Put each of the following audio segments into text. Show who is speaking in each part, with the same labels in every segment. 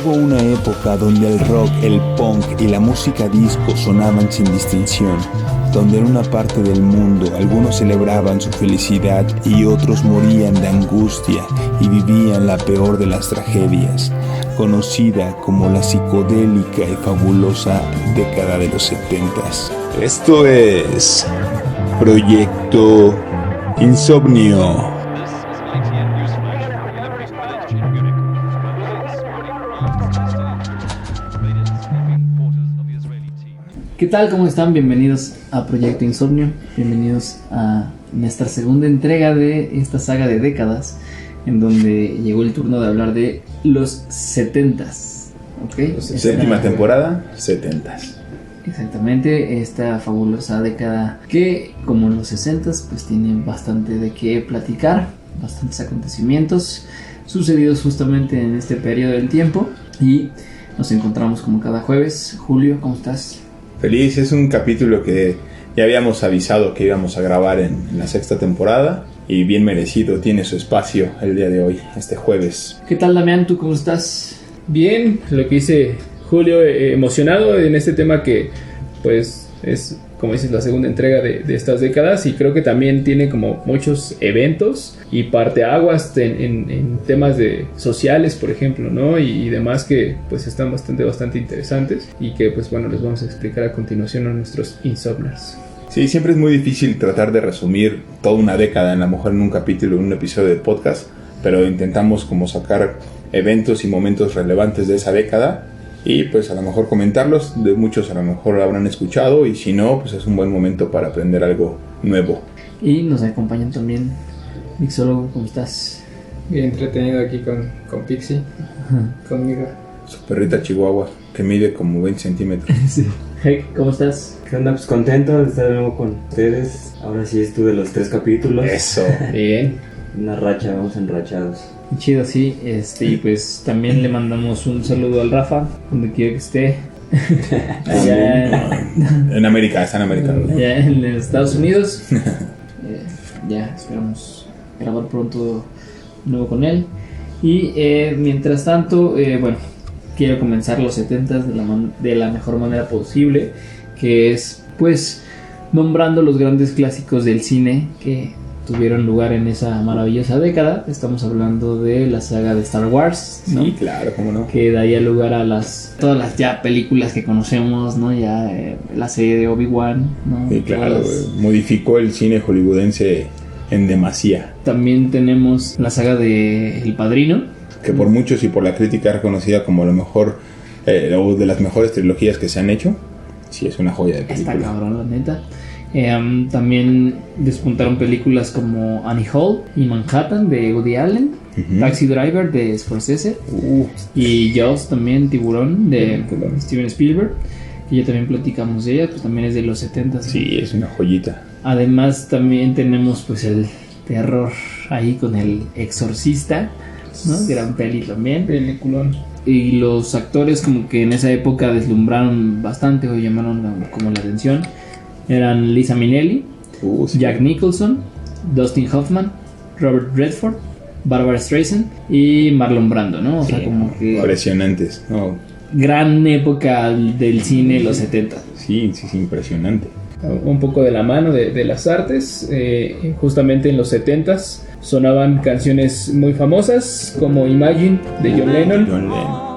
Speaker 1: Hubo una época donde el rock, el punk y la música disco sonaban sin distinción, donde en una parte del mundo algunos celebraban su felicidad y otros morían de angustia y vivían la peor de las tragedias, conocida como la psicodélica y fabulosa década de los 70s. Esto es Proyecto Insomnio.
Speaker 2: ¿Qué tal? ¿Cómo están? Bienvenidos a Proyecto Insomnio. Bienvenidos a nuestra segunda entrega de esta saga de décadas, en donde llegó el turno de hablar de los 70s. ¿Okay?
Speaker 1: Séptima temporada, 70s.
Speaker 2: Exactamente, esta fabulosa década que, como en los 60s, pues tiene bastante de qué platicar, bastantes acontecimientos sucedidos justamente en este periodo del tiempo. Y nos encontramos como cada jueves. Julio, ¿cómo estás?
Speaker 1: Feliz, es un capítulo que ya habíamos avisado que íbamos a grabar en la sexta temporada y bien merecido, tiene su espacio el día de hoy, este jueves.
Speaker 2: ¿Qué tal, Damián? ¿Tú cómo estás?
Speaker 3: Bien, lo que dice Julio, emocionado en este tema que pues es, como dices, la segunda entrega de estas décadas, y creo que también tiene como muchos eventos y parteaguas en temas de sociales, por ejemplo, ¿no? Y demás que pues están bastante interesantes y que pues bueno, les vamos a explicar a continuación a nuestros insomners.
Speaker 1: Sí, siempre es muy difícil tratar de resumir toda una década, a lo mejor en un capítulo, en un episodio de podcast, pero intentamos como sacar eventos y momentos relevantes de esa década y pues a lo mejor comentarlos. De muchos a lo mejor habrán escuchado, y si no, pues es un buen momento para aprender algo nuevo.
Speaker 2: Y nos acompañan también Mixólogo. ¿Cómo estás?
Speaker 3: Bien entretenido aquí con Pixie, conmigo.
Speaker 1: Su perrita chihuahua, que mide como 20 centímetros.
Speaker 2: Sí. Hey, ¿cómo estás?
Speaker 4: ¿Qué onda? Pues contento de estar de nuevo con ustedes. Ahora sí estuve los 3 capítulos.
Speaker 1: Eso.
Speaker 3: Bien.
Speaker 4: Una racha, vamos enrachados.
Speaker 2: Chido, sí. Y pues también le mandamos un saludo al Rafa, donde quiera que esté. Allá
Speaker 1: En América, está en América.
Speaker 2: allá en Estados Unidos. Ya esperamos grabar pronto de nuevo con él. Y mientras tanto, bueno, quiero comenzar los 70s de la mejor manera posible, que es pues nombrando los grandes clásicos del cine que tuvieron lugar en esa maravillosa década. Estamos hablando de la saga de Star Wars, ¿no?
Speaker 1: Sí, claro, cómo no.
Speaker 2: Que daría lugar a todas las ya películas que conocemos, ¿no? Ya la serie de Obi-Wan, ¿no?
Speaker 1: Sí, claro, modificó el cine hollywoodense en demasía.
Speaker 2: También tenemos la saga de El Padrino,
Speaker 1: Que por muchos y por la crítica es reconocida como lo mejor, o de las mejores trilogías que se han hecho. Sí, es una joya de película.
Speaker 2: está cabrón, la neta. También despuntaron películas como Annie Hall y Manhattan de Woody Allen, Taxi Driver de Scorsese, y Jaws también, Tiburón de Steven Spielberg, que ya también platicamos de ella, pues también es de los 70s.
Speaker 1: Sí, es una joyita.
Speaker 2: Además también tenemos pues el terror ahí con El Exorcista, ¿no? Gran peli también.
Speaker 3: Peliculón.
Speaker 2: Y los actores como que en esa época deslumbraron bastante o llamaron como la atención. Eran Liza Minnelli,
Speaker 1: Sí.
Speaker 2: Jack Nicholson, Dustin Hoffman, Robert Redford, Barbara Streisand y Marlon Brando, ¿no? O sea, como que
Speaker 1: Impresionantes, ¿no?
Speaker 2: gran época del cine, los 70.
Speaker 1: Sí, impresionante.
Speaker 3: Un poco de la mano de las artes, justamente en los 70s sonaban canciones muy famosas como Imagine de John Lennon,
Speaker 1: John Lennon.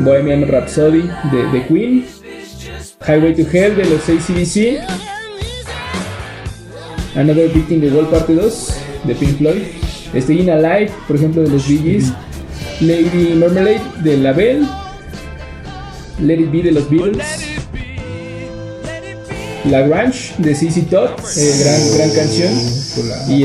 Speaker 3: Bohemian Rhapsody de Queen, Highway to Hell de los AC/DC, Another Beat in the Wall parte 2 de Pink Floyd, Staying Alive, por ejemplo, de los Bee Gees, Lady Marmalade de La Belle, Let It Be de los Beatles, La Grange de ZZ Top, gran canción. Y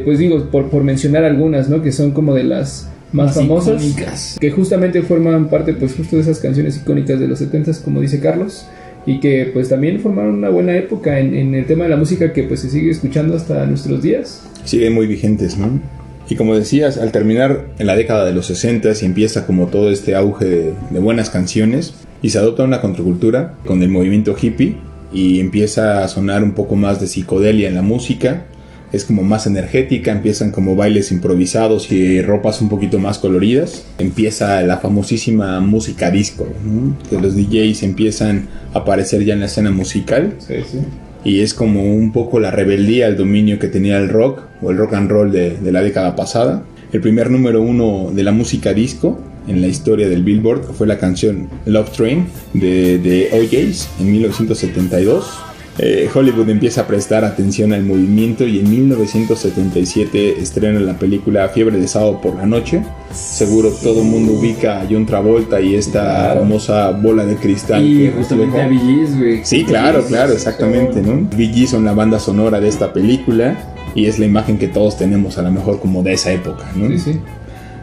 Speaker 3: pues digo, por mencionar algunas, ¿no? Que son como de las más famosas,
Speaker 2: icónicas,
Speaker 3: que justamente forman parte pues justo de esas canciones icónicas de los 70s, como dice Carlos, y que pues también formaron una buena época en el tema de la música, que pues se sigue escuchando hasta nuestros días.
Speaker 1: Siguen muy vigentes, ¿no? Y como decías, al terminar en la década de los 60 y empieza como todo este auge de buenas canciones, y se adopta una contracultura con el movimiento hippie, y empieza a sonar un poco más de psicodelia en la música, es como más energética, empiezan como bailes improvisados y ropas un poquito más coloridas. Empieza la famosísima música disco, ¿no? Que los DJs empiezan a aparecer ya en la escena musical.
Speaker 3: Sí, sí.
Speaker 1: Y es como un poco la rebeldía al dominio que tenía el rock o el rock and roll de la década pasada. El primer número 1 de la música disco en la historia del Billboard fue la canción Love Train de OJs en 1972. Hollywood empieza a prestar atención al movimiento y en 1977 estrena la película Fiebre de Sábado por la Noche. Seguro todo el mundo ubica a John Travolta y esta famosa bola de cristal.
Speaker 2: Y justamente a Bee Gees, güey.
Speaker 1: Sí, claro, exactamente, ¿no? Bee Gees son la banda sonora de esta película y es la imagen que todos tenemos a lo mejor como de esa época, ¿no?
Speaker 3: Sí, sí.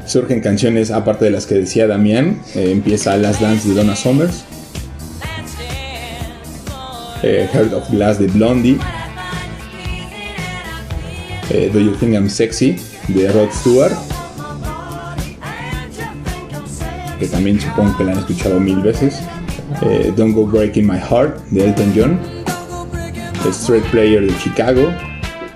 Speaker 1: Surgen canciones, aparte de las que decía Damián, empieza Last Dance de Donna Summers, Heart of Glass de Blondie, Do You Think I'm Sexy de Rod Stewart, que también supongo que la han escuchado 1000 veces, Don't Go Breaking My Heart de Elton John, Straight Player de Chicago,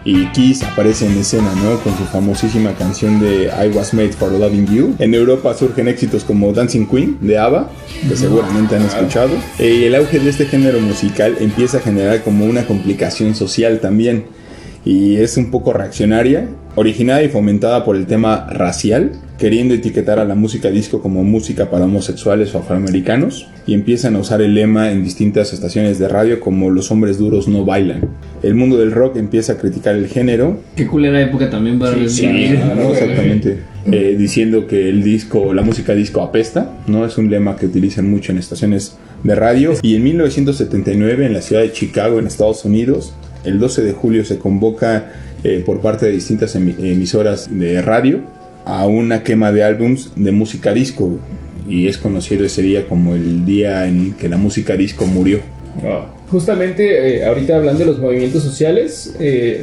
Speaker 1: y Kiss aparece en escena, ¿no? Con su famosísima canción de I Was Made for Loving You. En Europa surgen éxitos como Dancing Queen de ABBA, que seguramente han escuchado. Y el auge de este género musical empieza a generar como una complicación social también. Y es un poco reaccionaria, originada y fomentada por el tema racial, queriendo etiquetar a la música disco como música para homosexuales o afroamericanos, y empiezan a usar el lema en distintas estaciones de radio como los hombres duros no bailan. El mundo del rock empieza a criticar el género.
Speaker 2: Qué culera época también para
Speaker 1: ¿no? Exactamente. Diciendo que el disco, la música disco apesta, ¿no? Es un lema que utilizan mucho en estaciones de radio. Y en 1979, en la ciudad de Chicago, en Estados Unidos, el 12 de julio se convoca por parte de distintas emisoras de radio a una quema de álbums de música disco, y es conocido ese día como el día en que la música disco murió.
Speaker 3: Justamente ahorita hablando de los movimientos sociales,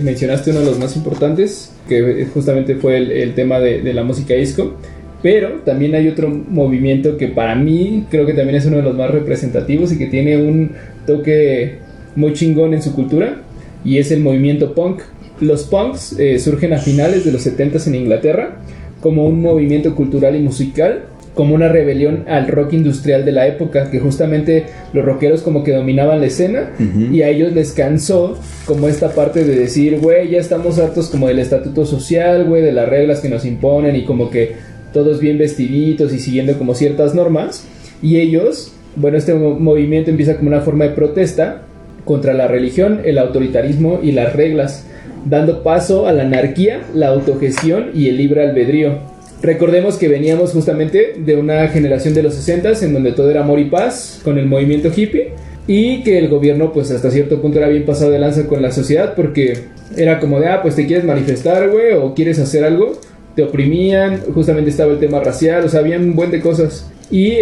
Speaker 3: mencionaste uno de los más importantes, que justamente fue el tema de la música disco, pero también hay otro movimiento que para mí creo que también es uno de los más representativos y que tiene un toque muy chingón en su cultura, y es el movimiento punk. Los punks surgen a finales de los 70s en Inglaterra como un movimiento cultural y musical, como una rebelión al rock industrial de la época, que justamente los rockeros como que dominaban la escena, y a ellos les cansó como esta parte de decir, güey, ya estamos hartos como del estatuto social, güey, de las reglas que nos imponen y como que todos bien vestiditos y siguiendo como ciertas normas, y ellos, bueno, este movimiento empieza como una forma de protesta contra la religión, el autoritarismo y las reglas, dando paso a la anarquía, la autogestión y el libre albedrío. Recordemos que veníamos justamente de una generación de los 60s en donde todo era amor y paz con el movimiento hippie, y que el gobierno pues hasta cierto punto era bien pasado de lanza con la sociedad, porque era como de, pues te quieres manifestar, güey, o quieres hacer algo, te oprimían, justamente estaba el tema racial, o sea, había un buen de cosas, y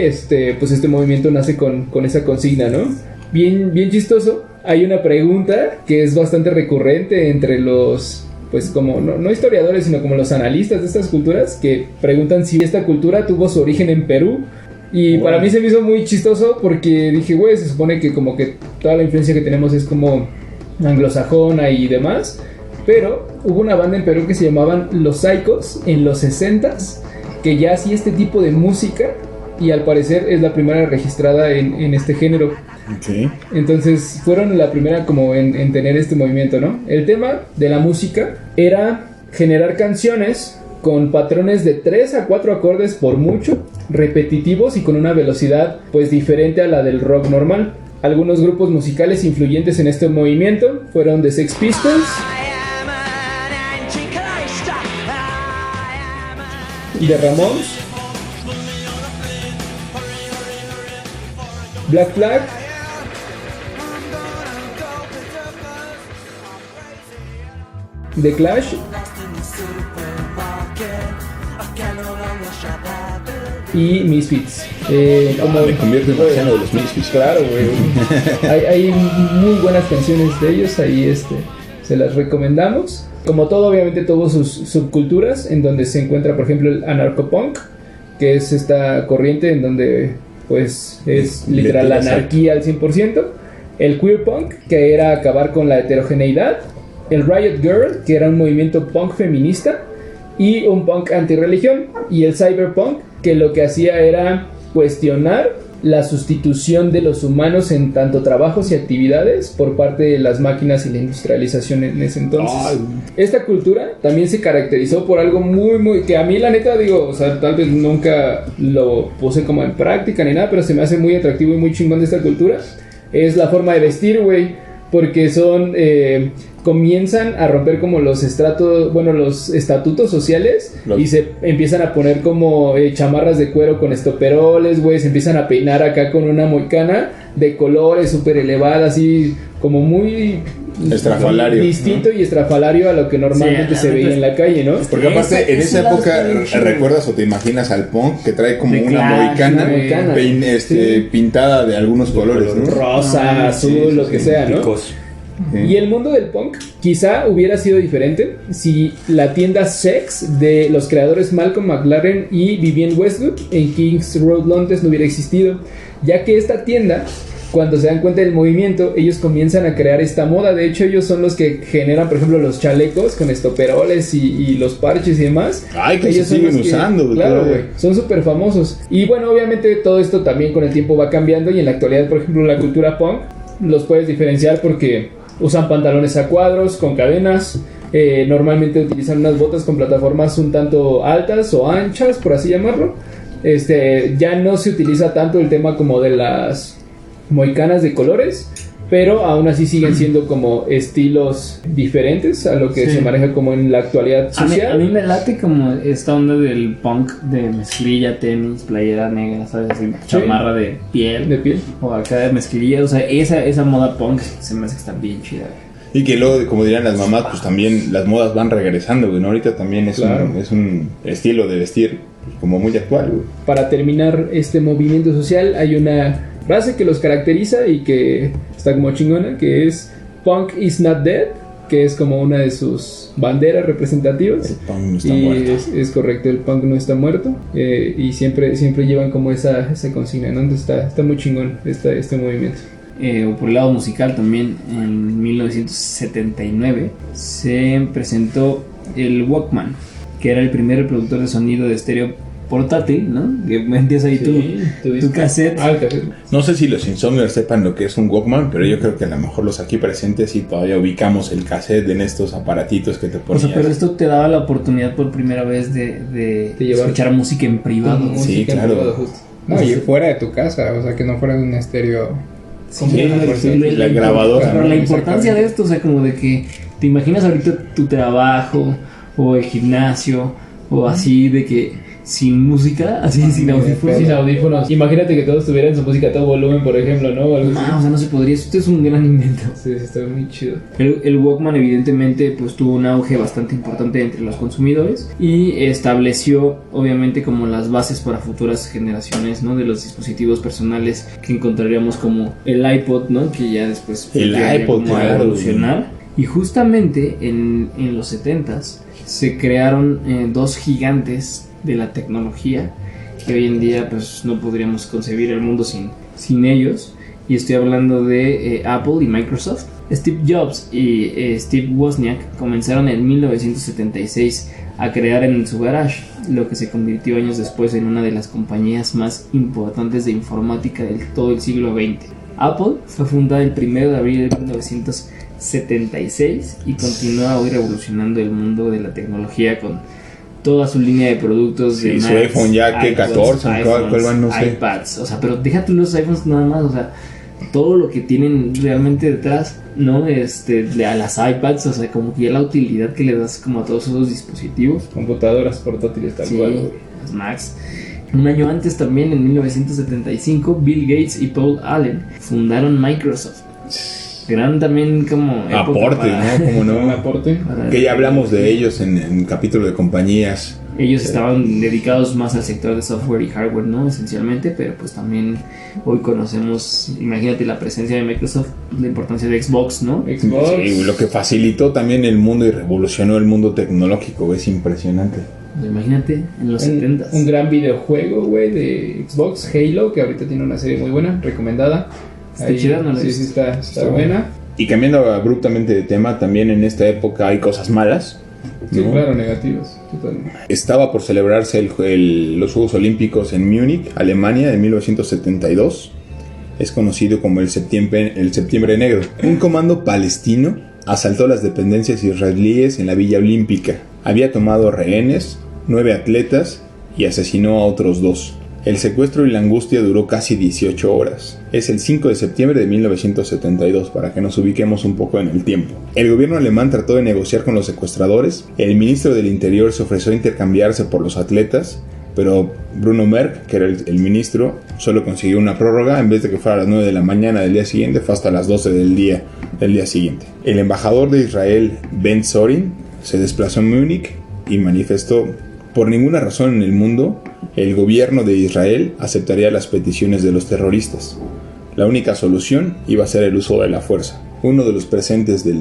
Speaker 3: pues este movimiento nace con esa consigna, ¿no? Bien chistoso. Hay una pregunta que es bastante recurrente entre los, pues como, no historiadores, sino como los analistas de estas culturas, que preguntan si esta cultura tuvo su origen en Perú. Y para mí se me hizo muy chistoso porque dije, güey, se supone que como que toda la influencia que tenemos es como anglosajona y demás. Pero hubo una banda en Perú que se llamaban Los Saicos en los 60s, que ya hacía este tipo de música, y al parecer es la primera registrada en este género.
Speaker 1: Okay.
Speaker 3: Entonces fueron la primera como en tener este movimiento, ¿no? El tema de la música era generar canciones con patrones de 3 a 4 acordes por mucho, repetitivos y con una velocidad pues diferente a la del rock normal. Algunos grupos musicales influyentes en este movimiento fueron The Sex Pistols, The Ramones, Black Flag, The Clash y Misfits.
Speaker 1: Me convierto en marciano de los Misfits.
Speaker 3: Claro, güey. hay muy buenas canciones de ellos, ahí se las recomendamos. Como todo, obviamente tuvo sus subculturas, en donde se encuentra, por ejemplo, el anarcopunk, que es esta corriente en donde pues es literal la anarquía al 100%. El queer punk, que era acabar con la heterogeneidad. el Riot Girl, que era un movimiento punk feminista, y un punk antirreligión, y el cyberpunk, que lo que hacía era cuestionar la sustitución de los humanos en tanto trabajos y actividades por parte de las máquinas y la industrialización en ese entonces. Esta cultura también se caracterizó por algo muy, que a mí la neta digo, o sea, tal vez nunca lo puse como en práctica ni nada, pero se me hace muy atractivo y muy chingón de esta cultura. Es la forma de vestir, güey, porque son... comienzan a romper como los estatutos sociales y se empiezan a poner como chamarras de cuero con estoperoles, güey, se empiezan a peinar acá con una moicana de colores súper elevada, así como muy
Speaker 5: estrafalario,
Speaker 3: distinto, ¿no? Y estrafalario a lo que normalmente se veía en la calle, ¿no?
Speaker 5: Porque aparte en esa época recuerdas o te imaginas al punk que trae como una moicana pintada de algunos colores, ¿no?
Speaker 3: Rosa, azul, lo que sea, ¿no? Y el mundo del punk quizá hubiera sido diferente si la tienda Sex de los creadores Malcolm McLaren y Vivienne Westwood en Kings Road, Londres no hubiera existido, ya que esta tienda, cuando se dan cuenta del movimiento, ellos comienzan a crear esta moda. De hecho, ellos son los que generan, por ejemplo, los chalecos con estoperoles y los parches y demás.
Speaker 5: Ay, que
Speaker 3: ellos
Speaker 5: se siguen usando.
Speaker 3: Claro, güey, son súper famosos. Y bueno, obviamente todo esto también con el tiempo va cambiando, y en la actualidad, por ejemplo, la cultura punk los puedes diferenciar porque usan pantalones a cuadros con cadenas, normalmente utilizan unas botas con plataformas un tanto altas o anchas, por así llamarlo. Ya no se utiliza tanto el tema como de las moicanas de colores, pero aún así siguen siendo como estilos diferentes a lo que se maneja como en la actualidad social.
Speaker 2: A mí me late como esta onda del punk de mezclilla, tenis, playera negra, ¿sabes? Así, chamarra de piel.
Speaker 3: De piel.
Speaker 2: O acá de mezclilla, o sea, esa moda punk se me hace que está bien chida.
Speaker 5: Y que luego, como dirían las mamás, pues también las modas van regresando, güey, ¿no? Ahorita también es un estilo de vestir pues, como muy actual, güey.
Speaker 3: Para terminar este movimiento social hay una frase que los caracteriza y que está como chingona, que es Punk is not dead, que es como una de sus banderas representativas.
Speaker 5: El punk no está muerto.
Speaker 3: Es correcto, el punk no está muerto. Y siempre llevan como esa consigna, ¿no? Entonces está muy chingón este movimiento.
Speaker 2: O por el lado musical también, en 1979 se presentó el Walkman, que era el primer reproductor de sonido de estéreo portátil, ¿no? Que metías ahí tu cassette.
Speaker 3: El cassette.
Speaker 5: No sé si los insomnios sepan lo que es un Walkman, pero yo creo que a lo mejor los aquí presentes sí todavía ubicamos el cassette en estos aparatitos que te ponías.
Speaker 2: O sea, pero esto te daba la oportunidad por primera vez de escuchar música en privado.
Speaker 5: Sí, claro.
Speaker 6: No, y fuera de tu casa, o sea, que no fuera de un estéreo.
Speaker 5: La grabadora.
Speaker 2: Pero la importancia de esto, o sea, como de que te imaginas ahorita tu trabajo o el gimnasio o así, de que sin música, así sin audífonos.
Speaker 3: Sin audífonos. Imagínate que todos tuvieran su música a todo volumen, por ejemplo, ¿no? O algo así.
Speaker 2: O sea, no se podría. Esto es un gran invento.
Speaker 3: Sí, está muy chido.
Speaker 2: El Walkman evidentemente pues tuvo un auge bastante importante entre los consumidores y estableció obviamente como las bases para futuras generaciones, ¿no? De los dispositivos personales que encontraríamos como el iPod, ¿no? Que ya después
Speaker 5: el iPod,
Speaker 2: como a evolucionar. Y justamente en los 70s se crearon dos gigantes de la tecnología que hoy en día pues no podríamos concebir el mundo sin ellos, y estoy hablando de Apple y Microsoft. Steve Jobs y Steve Wozniak comenzaron en 1976 a crear en su garage lo que se convirtió años después en una de las compañías más importantes de informática de todo el siglo XX. Apple fue fundada el 1 de abril de 1976 y continúa hoy revolucionando el mundo de la tecnología con toda su línea de productos de
Speaker 5: su iPhone ya que 14, ¿cuál van? No sé.
Speaker 2: iPads, o sea, pero déjate los iPhones nada más, o sea, todo lo que tienen realmente detrás, ¿no? A las iPads, o sea, como que ya la utilidad que le das como a todos esos dispositivos.
Speaker 3: Computadoras portátiles tal cual.
Speaker 2: Las Macs. Un año antes también, en 1975, Bill Gates y Paul Allen fundaron Microsoft. Gran también como
Speaker 5: aporte, ¿no? Como no,
Speaker 3: aporte.
Speaker 5: Que ya hablamos de ellos en el capítulo de compañías.
Speaker 2: Ellos estaban dedicados más al sector de software y hardware, ¿no? Esencialmente, pero pues también hoy conocemos, imagínate la presencia de Microsoft, la importancia de Xbox, ¿no?
Speaker 3: Xbox.
Speaker 5: Sí, lo que facilitó también el mundo y revolucionó el mundo tecnológico, es impresionante.
Speaker 2: Imagínate, en los 70s.
Speaker 3: Un gran videojuego, güey, de Xbox, Halo, que ahorita tiene una serie muy buena, recomendada.
Speaker 2: Está chida, ¿no?
Speaker 3: Sí, está buena.
Speaker 5: Y cambiando abruptamente de tema, también en esta época hay cosas malas.
Speaker 3: Sí,
Speaker 5: ¿no?
Speaker 3: claro, negativas, totalmente.
Speaker 5: Estaba por celebrarse los Juegos Olímpicos en Múnich, Alemania, en 1972. Es conocido como el Septiembre Negro. Un comando palestino asaltó las dependencias israelíes en la Villa Olímpica. Había tomado rehenes, 9 atletas y asesinó a otros 2. El secuestro y la angustia duró casi 18 horas. Es el 5 de septiembre de 1972, para que nos ubiquemos un poco en el tiempo. El gobierno alemán trató de negociar con los secuestradores. El ministro del Interior se ofreció a intercambiarse por los atletas, pero Bruno Merck, que era el ministro, solo consiguió una prórroga. En vez de que fuera a las 9 de la mañana del día siguiente, fue hasta las 12 del día siguiente. El embajador de Israel, Ben Sorin, se desplazó a Múnich y manifestó: por ninguna razón en el mundo, el gobierno de Israel aceptaría las peticiones de los terroristas. La única solución iba a ser el uso de la fuerza. Uno de los presentes de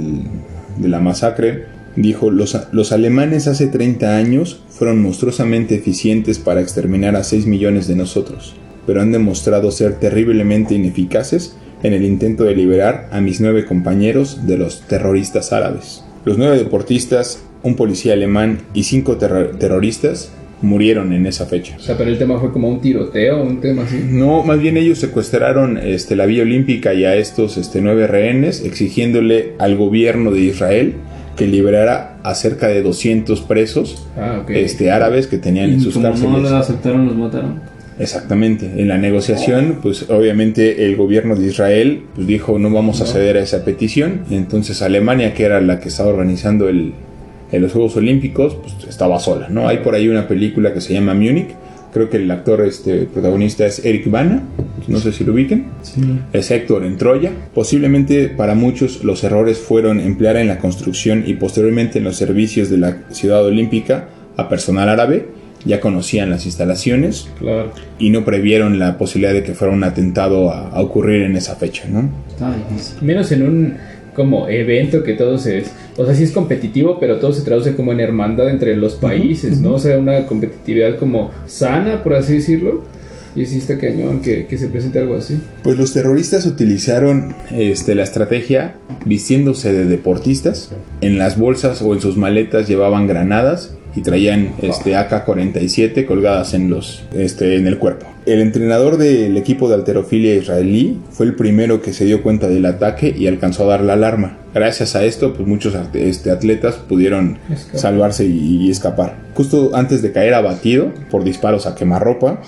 Speaker 5: la masacre dijo: los alemanes hace 30 años fueron monstruosamente eficientes para exterminar a 6 millones de nosotros, pero han demostrado ser terriblemente ineficaces en el intento de liberar a mis 9 compañeros de los terroristas árabes. Los 9 deportistas, un policía alemán y 5 terroristas murieron en esa fecha.
Speaker 3: O sea, pero el tema fue como un tiroteo, un tema así.
Speaker 5: No, más bien ellos secuestraron la Villa Olímpica y a estos 9 rehenes, exigiéndole al gobierno de Israel que liberara a cerca de 200 presos árabes que tenían en sus cárceles.
Speaker 2: No lo aceptaron, los mataron.
Speaker 5: Exactamente. En la negociación, pues obviamente el gobierno de Israel pues, dijo: no vamos a ceder a esa petición. Y entonces Alemania, que era la que estaba organizando los Juegos Olímpicos, pues estaba sola, ¿no? Hay por ahí una película que se llama Múnich. Creo que el actor protagonista es Eric Bana, no sé si lo ubiquen.
Speaker 2: Sí.
Speaker 5: Es Héctor en Troya. Posiblemente para muchos los errores fueron emplear en la construcción y posteriormente en los servicios de la ciudad olímpica a personal árabe. Ya conocían las instalaciones,
Speaker 3: claro,
Speaker 5: y no previeron la posibilidad de que fuera un atentado a ocurrir en esa fecha, ¿no?
Speaker 2: Está difícil.
Speaker 3: Menos en un como evento que todo sí es competitivo, pero todo se traduce como en hermandad entre los países, ¿no? O sea, una competitividad como sana, por así decirlo. Y sí está cañón que se presente algo así.
Speaker 5: Pues los terroristas utilizaron la estrategia vistiéndose de deportistas. En las bolsas o en sus maletas llevaban granadas y traían AK-47 colgadas en el cuerpo. El entrenador del equipo de halterofilia israelí fue el primero que se dio cuenta del ataque y alcanzó a dar la alarma. Gracias a esto, pues muchos atletas pudieron salvarse y escapar. Justo antes de caer abatido por disparos a quemarropa,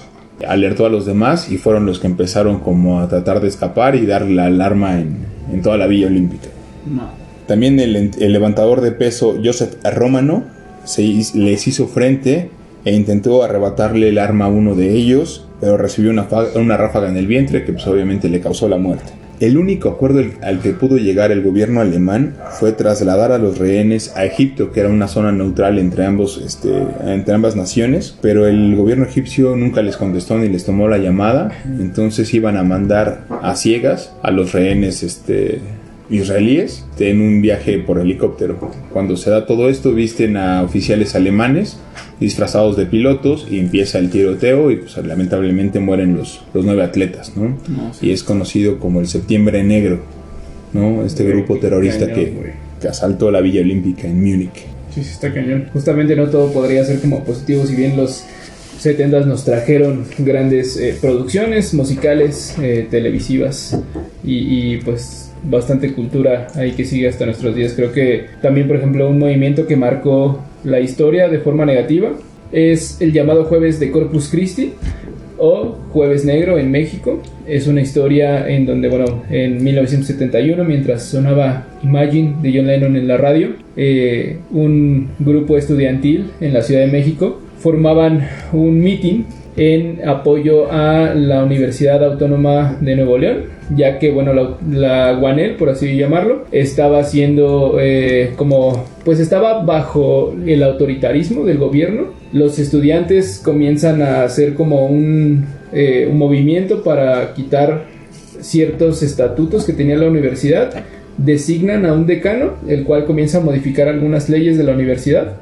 Speaker 5: alertó a los demás y fueron los que empezaron como a tratar de escapar y dar la alarma en toda la Villa Olímpica.
Speaker 2: No.
Speaker 5: También el levantador de peso Joseph Romano les hizo frente e intentó arrebatarle el arma a uno de ellos, pero recibió una ráfaga en el vientre que pues obviamente le causó la muerte. El único acuerdo al que pudo llegar el gobierno alemán fue trasladar a los rehenes a Egipto, que era una zona neutral entre ambas naciones, pero el gobierno egipcio nunca les contestó ni les tomó la llamada. Entonces iban a mandar a ciegas a los rehenes israelíes en un viaje por helicóptero. Cuando se da todo esto, visten a oficiales alemanes disfrazados de pilotos y empieza el tiroteo y pues lamentablemente mueren los 9 atletas, ¿no?
Speaker 2: No, sí.
Speaker 5: Y es conocido como el Septiembre Negro, ¿no? Este grupo terrorista que asaltó la Villa Olímpica en Múnich.
Speaker 3: Sí, está cañón. Justamente no todo podría ser como positivo, si bien los 70s nos trajeron grandes producciones musicales, televisivas y pues bastante cultura ahí que sigue hasta nuestros días. Creo que también, por ejemplo, un movimiento que marcó la historia de forma negativa es el llamado Jueves de Corpus Christi o Jueves Negro en México. Es una historia en donde, bueno, en 1971, mientras sonaba Imagine de John Lennon en la radio, un grupo estudiantil en la Ciudad de México formaban un meeting en apoyo a la Universidad Autónoma de Nuevo León, ya que, bueno, la UANL, por así llamarlo, estaba haciendo pues estaba bajo el autoritarismo del gobierno. Los estudiantes comienzan a hacer como un movimiento para quitar ciertos estatutos que tenía la universidad. Designan a un decano, el cual comienza a modificar algunas leyes de la universidad,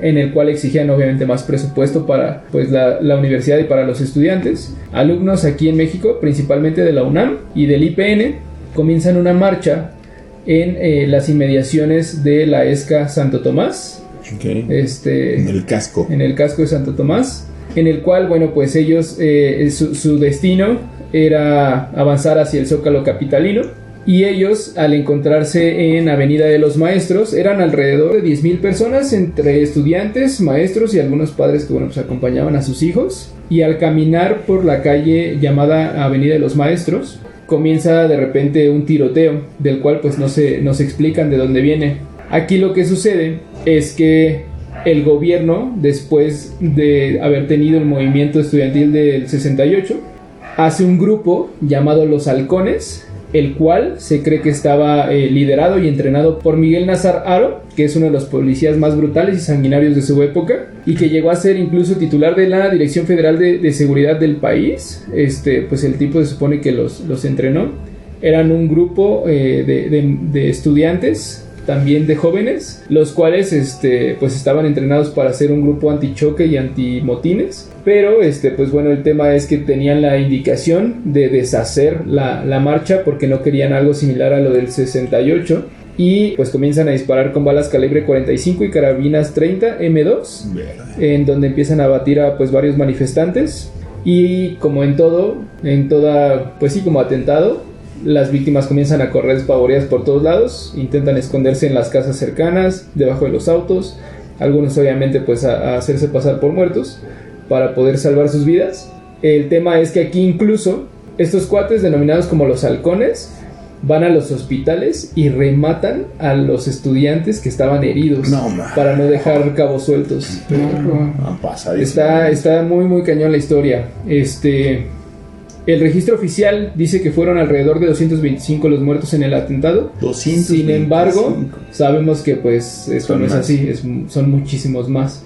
Speaker 3: en el cual exigían obviamente más presupuesto para pues la universidad y para los estudiantes. Alumnos aquí en México, principalmente de la UNAM y del IPN, comienzan una marcha en las inmediaciones de la ESCA Santo Tomás.
Speaker 5: Okay. En el casco.
Speaker 3: En el casco de Santo Tomás, en el cual, bueno, pues ellos, su destino era avanzar hacia el Zócalo capitalino, y ellos, al encontrarse en Avenida de los Maestros, eran alrededor de 10,000 personas, entre estudiantes, maestros y algunos padres que, bueno, pues acompañaban a sus hijos, y al caminar por la calle llamada Avenida de los Maestros, comienza de repente un tiroteo, del cual pues no se explican de dónde viene. Aquí lo que sucede es que el gobierno, después de haber tenido el movimiento estudiantil del 68, hace un grupo llamado Los Halcones, el cual se cree que estaba liderado y entrenado por Miguel Nazar Haro, que es uno de los policías más brutales y sanguinarios de su época, y que llegó a ser incluso titular de la Dirección Federal de Seguridad del país. Pues el tipo se supone que los entrenó. Eran un grupo de estudiantes, también de jóvenes, los cuales pues estaban entrenados para ser un grupo antichoque y antimotines, pero pues bueno, el tema es que tenían la indicación de deshacer la marcha porque no querían algo similar a lo del 68, y pues comienzan a disparar con balas calibre 45 y carabinas 30 M2, en donde empiezan a abatir a pues varios manifestantes, y como en toda pues sí, como atentado, las víctimas comienzan a correr despavoridas por todos lados, intentan esconderse en las casas cercanas, debajo de los autos, algunos obviamente pues a hacerse pasar por muertos para poder salvar sus vidas. El tema es que aquí incluso estos cuates denominados como los halcones van a los hospitales y rematan a los estudiantes que estaban heridos, para no dejar cabos sueltos. Está muy muy cañón la historia. El registro oficial dice que fueron alrededor de 225 los muertos en el atentado. 225. Sin embargo, sabemos que pues eso no es así, son muchísimos más.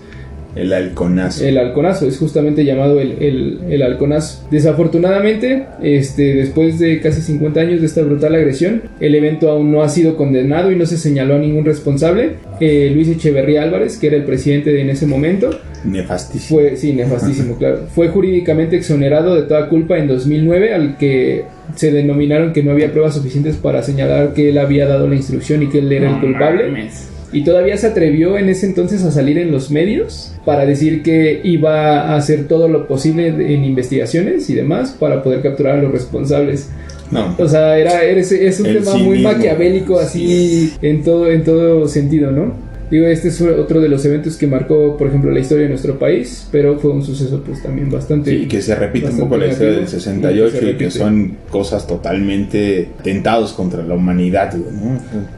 Speaker 5: El halconazo.
Speaker 3: El halconazo, es justamente llamado el halconazo. Desafortunadamente, después de casi 50 años de esta brutal agresión, el evento aún no ha sido condenado y no se señaló a ningún responsable. Luis Echeverría Álvarez, que era el presidente en ese momento,
Speaker 5: nefastísimo.
Speaker 3: Nefastísimo, claro. Fue jurídicamente exonerado de toda culpa en 2009, al que se denominaron que no había pruebas suficientes para señalar que él había dado la instrucción y que él era el culpable. Y todavía se atrevió en ese entonces a salir en los medios para decir que iba a hacer todo lo posible en investigaciones y demás para poder capturar a los responsables.
Speaker 5: No.
Speaker 3: O sea, es un tema muy maquiavélico, así en todo sentido, ¿no? Digo, este es otro de los eventos que marcó, por ejemplo, la historia de nuestro país, pero fue un suceso pues también bastante...
Speaker 5: Sí, que se repite un poco la historia del 68 y que son cosas totalmente atentados contra la humanidad,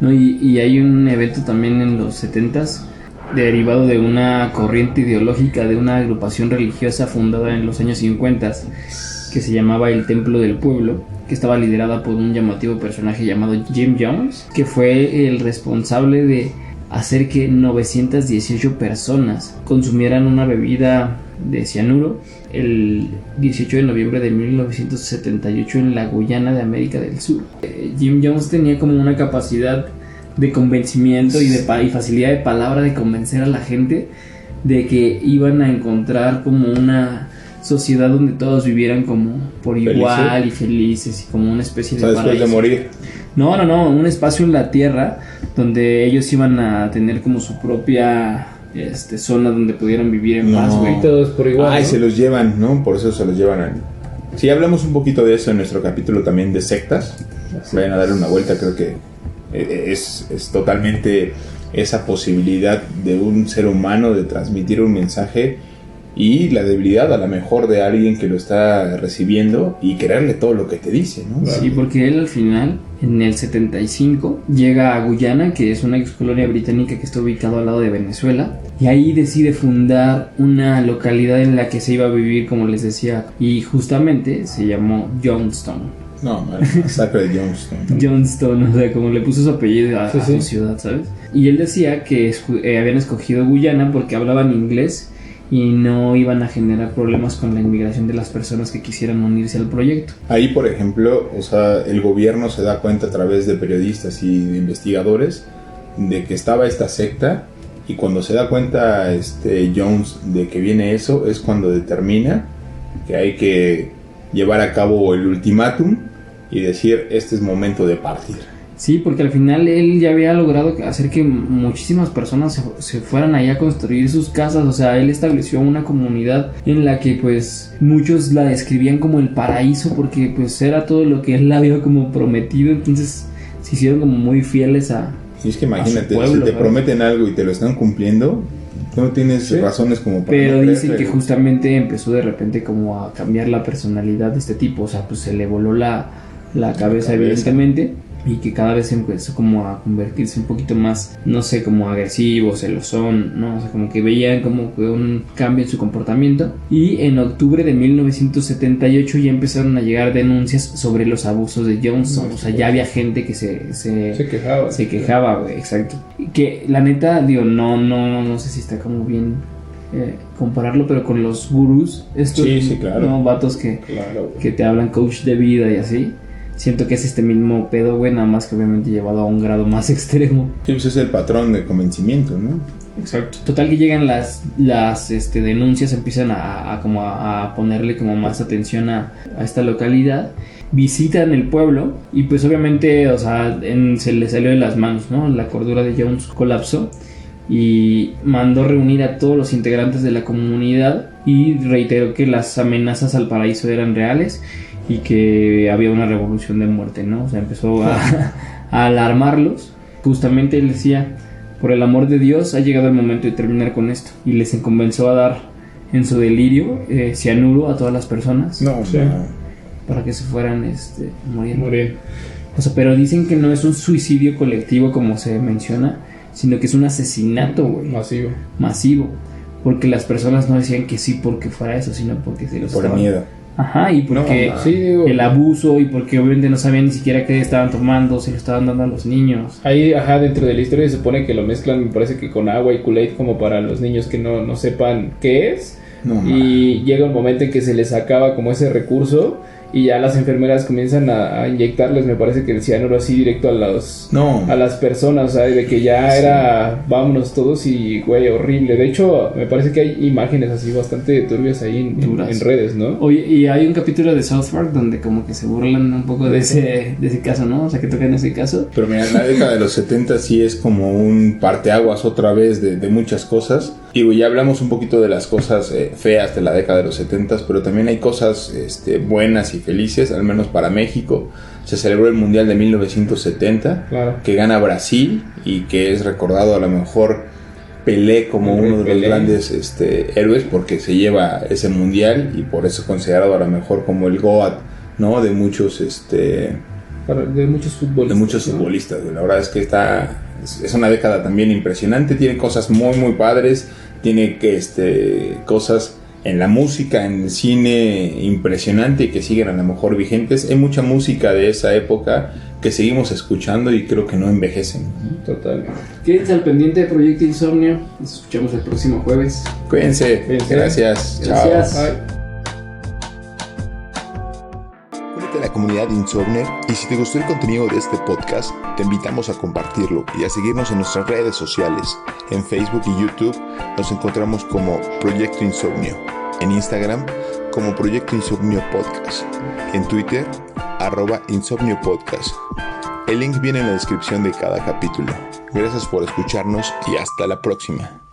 Speaker 2: ¿no? Y hay un evento también en los 70s derivado de una corriente ideológica de una agrupación religiosa fundada en los años 50 que se llamaba el Templo del Pueblo, que estaba liderada por un llamativo personaje llamado Jim Jones, que fue el responsable de hacer que 918 personas consumieran una bebida de cianuro el 18 de noviembre de 1978 en la Guyana de América del Sur. Jim Jones tenía como una capacidad de convencimiento y facilidad de palabra de convencer a la gente de que iban a encontrar como una sociedad donde todos vivieran como por igual y felices y como una especie de
Speaker 5: paraíso. Después de morir.
Speaker 2: No, un espacio en la tierra donde ellos iban a tener como su propia zona donde pudieran vivir en paz, güey.
Speaker 3: Todos por igual.
Speaker 5: Ay,
Speaker 3: ¿no?
Speaker 5: Se los llevan, ¿no? Por eso se los llevan a... Sí, hablamos un poquito de eso en nuestro capítulo también de sectas. Vayan a darle una vuelta, creo que es totalmente esa posibilidad de un ser humano de transmitir un mensaje y la debilidad a lo mejor de alguien que lo está recibiendo y creerle todo lo que te dice, ¿no?
Speaker 2: Sí, porque él al final, en el 75, llega a Guyana, que es una ex colonia británica que está ubicado al lado de Venezuela, y ahí decide fundar una localidad en la que se iba a vivir, como les decía, y justamente se llamó Johnstown.
Speaker 5: Masacre de Johnstown.
Speaker 2: Johnstown, o sea, como le puso su apellido a su ciudad, ¿sabes? Y él decía que habían escogido Guyana porque hablaban inglés y no iban a generar problemas con la inmigración de las personas que quisieran unirse al proyecto.
Speaker 5: Ahí, por ejemplo, o sea, el gobierno se da cuenta a través de periodistas y de investigadores de que estaba esta secta, y cuando se da cuenta Jones de que viene eso, es cuando determina que hay que llevar a cabo el ultimátum y decir, este es momento de partir.
Speaker 2: Sí, porque al final él ya había logrado hacer que muchísimas personas se fueran allá a construir sus casas. O sea, él estableció una comunidad en la que pues muchos la describían como el paraíso, porque pues era todo lo que él había como prometido. Entonces se hicieron como muy fieles a...
Speaker 5: Y es que imagínate,
Speaker 2: pueblo,
Speaker 5: si te
Speaker 2: ¿sabes?
Speaker 5: prometen algo y te lo están cumpliendo, no tienes razones como para
Speaker 2: Pero
Speaker 5: no
Speaker 2: dicen
Speaker 5: creerle.
Speaker 2: que justamente empezó de repente como a cambiar la personalidad de este tipo. O sea, pues se le voló la cabeza evidentemente, y que cada vez empezó como a convertirse un poquito más, no sé, como agresivo, celosón, ¿no? O sea, como que veían como que un cambio en su comportamiento. Y en octubre de 1978 ya empezaron a llegar denuncias sobre los abusos de Johnson. O sea, ya había gente que se
Speaker 3: quejaba.
Speaker 2: Se quejaba, güey, exacto. Y que la neta, digo, no sé si está como bien compararlo, pero con los gurús, estos
Speaker 5: Sí, claro.
Speaker 2: ¿no? Vatos que
Speaker 3: Claro, güey.
Speaker 2: que te hablan coach de vida y así. Siento que es este mismo pedo, güey, nada más que obviamente llevado a un grado más extremo.
Speaker 5: Sí, pues es el patrón de convencimiento, ¿no?
Speaker 2: Exacto. Total que llegan las denuncias, empiezan a ponerle como más atención a esta localidad. Visitan el pueblo y pues obviamente, o sea, se le salió de las manos, ¿no? La cordura de Jones colapsó y mandó reunir a todos los integrantes de la comunidad y reiteró que las amenazas al paraíso eran reales y que había una revolución de muerte, ¿no? O sea, empezó a alarmarlos. Justamente él decía: por el amor de Dios, ha llegado el momento de terminar con esto. Y les comenzó a dar en su delirio cianuro a todas las personas.
Speaker 5: No,
Speaker 3: Sí.
Speaker 5: no.
Speaker 2: Para que se fueran muriendo.
Speaker 3: Morir.
Speaker 2: O sea, pero dicen que no es un suicidio colectivo como se menciona, sino que es un asesinato, güey,
Speaker 3: Masivo.
Speaker 2: masivo. Porque las personas no decían que sí porque fuera eso, sino porque se los
Speaker 5: Por
Speaker 2: estaban...
Speaker 5: miedo.
Speaker 2: Ajá, y porque
Speaker 5: No,
Speaker 3: Sí, digo,
Speaker 2: el abuso, y porque obviamente no sabían ni siquiera qué estaban tomando, se lo estaban dando a los niños.
Speaker 3: ahí, dentro de la historia se supone que lo mezclan, me parece que con agua y Kool-Aid, como para los niños que no sepan qué es.
Speaker 5: No,
Speaker 3: Y llega un momento en que se les acaba como ese recurso y ya las enfermeras comienzan a inyectarles, me parece que el cianuro así directo a las personas, o sea, de que ya era vámonos todos y güey, horrible. De hecho, me parece que hay imágenes así bastante turbias ahí en redes, ¿no?
Speaker 2: Oye, y hay un capítulo de South Park donde como que se burlan un poco de ese caso, ¿no? O sea, que tocan ese caso.
Speaker 5: Pero mira, la década de los 70 sí es como un parteaguas otra vez de muchas cosas. Digo, ya hablamos un poquito de las cosas feas de la década de los 70, pero también hay cosas buenas y felices, al menos para México. Se celebró el Mundial de 1970,
Speaker 3: Claro.
Speaker 5: que gana Brasil y que es recordado a lo mejor Pelé como uno de los
Speaker 3: Pelé.
Speaker 5: grandes héroes, porque se lleva ese Mundial y por eso considerado a lo mejor como el GOAT, ¿no? De muchos
Speaker 3: De muchos futbolistas.
Speaker 5: de muchos
Speaker 3: ¿no?
Speaker 5: futbolistas. La verdad es que es una década también impresionante, tiene cosas muy muy padres, tiene cosas en la música, en el cine impresionante y que siguen a lo mejor vigentes. Hay mucha música de esa época que seguimos escuchando y creo que no envejecen.
Speaker 3: Total.
Speaker 2: Quédense al pendiente de Proyecto Insomnio. Nos escuchamos el próximo jueves.
Speaker 5: Cuídense.
Speaker 3: Cuídense.
Speaker 5: Gracias.
Speaker 2: Gracias.
Speaker 5: Chao.
Speaker 3: Bye.
Speaker 1: Únete a la comunidad de Insomnio y si te gustó el contenido de este podcast, te invitamos a compartirlo y a seguirnos en nuestras redes sociales. En Facebook y YouTube nos encontramos como Proyecto Insomnio, en Instagram como Proyecto Insomnio Podcast, en Twitter @Insomnio Podcast. El link viene en la descripción de cada capítulo. Gracias por escucharnos y hasta la próxima.